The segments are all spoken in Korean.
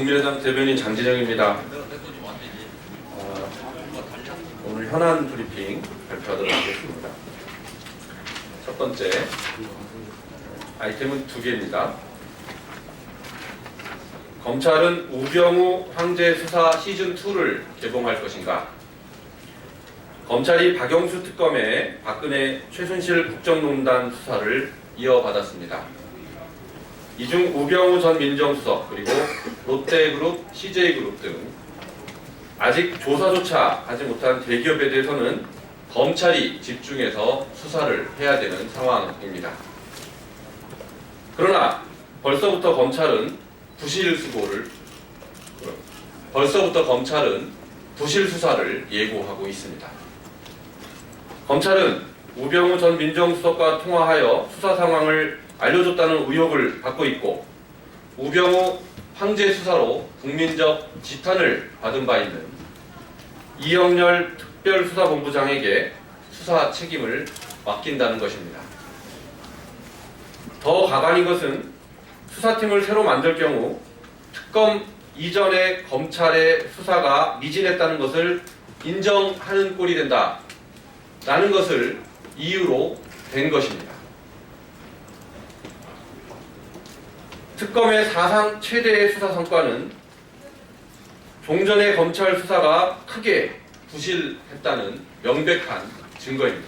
국민의당 대변인 장진영입니다. 오늘 현안 브리핑 발표하도록 하겠습니다. 첫 번째 아이템은 2개입니다. 검찰은 우병우 황제 수사 시즌2를 개봉할 것인가? 검찰이 박영수 특검에 박근혜 최순실 국정농단 수사를 이어받았습니다. 이 중 우병우 전 민정수석 그리고 롯데그룹, CJ그룹 등 아직 조사조차 하지 못한 대기업에 대해서는 검찰이 집중해서 수사를 해야 되는 상황입니다. 그러나 벌써부터 검찰은 부실 수사를 예고하고 있습니다. 검찰은 우병우 전 민정수석과 통화하여 수사 상황을 알려줬다는 의혹을 받고 있고, 우병우 황제 수사로 국민적 지탄을 받은 바 있는 이영렬 특별수사본부장에게 수사 책임을 맡긴다는 것입니다. 더 가관인 것은 수사팀을 새로 만들 경우 특검 이전의 검찰의 수사가 미진했다는 것을 인정하는 꼴이 된다라는 것을 이유로 된 것입니다. 특검의 사상 최대의 수사 성과는 종전의 검찰 수사가 크게 부실했다는 명백한 증거입니다.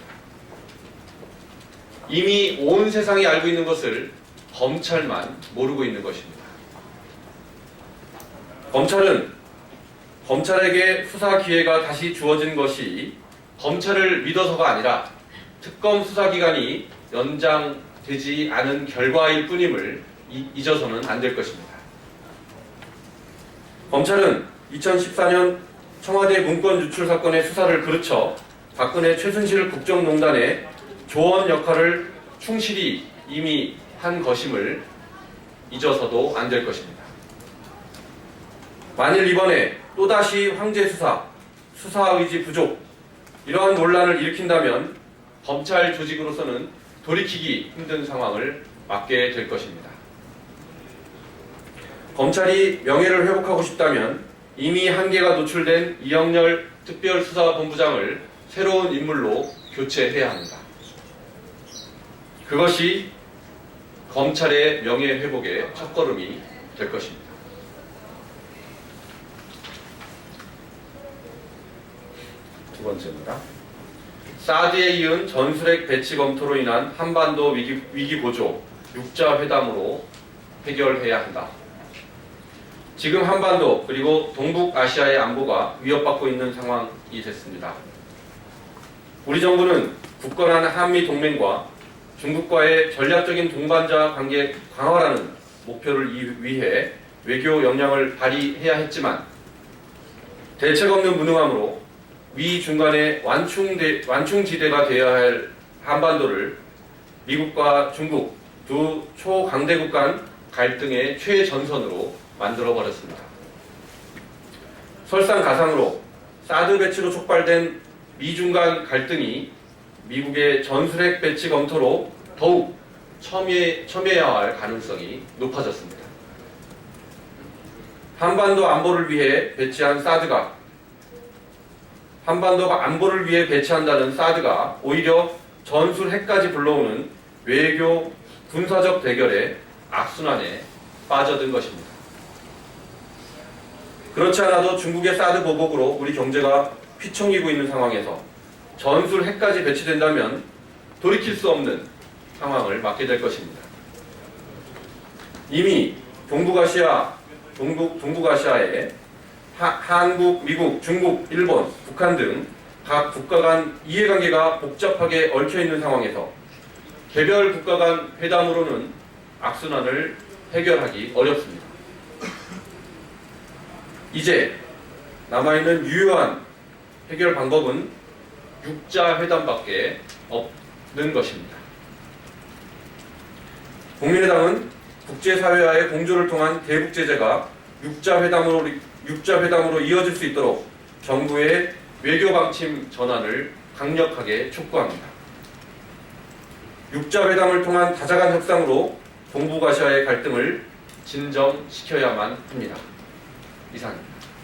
이미 온 세상이 알고 있는 것을 검찰만 모르고 있는 것입니다. 검찰은 검찰에게 수사 기회가 다시 주어진 것이 검찰을 믿어서가 아니라 특검 수사기간이 연장되지 않은 결과일 뿐임을 잊어서는 안 될 것입니다. 검찰은 2014년 청와대 문건 유출 사건의 수사를 그르쳐 박근혜 최순실 국정농단의 조언 역할을 충실히 이미 한 것임을 잊어서도 안 될 것입니다. 만일 이번에 또다시 황제 수사 의지 부족, 이러한 논란을 일으킨다면 검찰 조직으로서는 돌이키기 힘든 상황을 맞게 될 것입니다. 검찰이 명예를 회복하고 싶다면 이미 한계가 노출된 이영렬 특별수사본부장을 새로운 인물로 교체해야 합니다. 그것이 검찰의 명예 회복의 첫걸음이 될 것입니다. 두 번째입니다. 사드에 이은 전술핵 배치 검토로 인한 한반도 위기 고조 6자 회담으로 해결해야 한다. 지금 한반도 그리고 동북아시아의 안보가 위협받고 있는 상황이 됐습니다. 우리 정부는 굳건한 한미 동맹과 중국과의 전략적인 동반자 관계 강화라는 목표를 위해 외교 역량을 발휘해야 했지만 대책 없는 무능함으로 위 중간의 완충지대가 되어야 할 한반도를 미국과 중국 두 초강대국 간 갈등의 최전선으로 만들어버렸습니다. 설상가상으로 사드 배치로 촉발된 미중 간 갈등이 미국의 전술핵 배치 검토로 더욱 첨예해야 할 가능성이 높아졌습니다. 한반도 안보를 위해 배치한다는 사드가 오히려 전술핵까지 불러오는 외교 군사적 대결의 악순환에 빠져든 것입니다. 그렇지 않아도 중국의 사드 보복으로 우리 경제가 휘청이고 있는 상황에서 전술핵까지 배치된다면 돌이킬 수 없는 상황을 맞게 될 것입니다. 이미 동북아시아에 한국, 미국, 중국, 일본, 북한 등 각 국가 간 이해관계가 복잡하게 얽혀있는 상황에서 개별 국가 간 회담으로는 악순환을 해결하기 어렵습니다. 이제 남아있는 유효한 해결 방법은 6자 회담밖에 없는 것입니다. 국민의당은 국제사회와의 공조를 통한 대북 제재가 6자 회담으로 이어질 수 있도록 정부의 외교 방침 전환을 강력하게 촉구합니다. 6자 회담을 통한 다자간 협상으로 동북아시아의 갈등을 진정시켜야만 합니다. 이상입니다.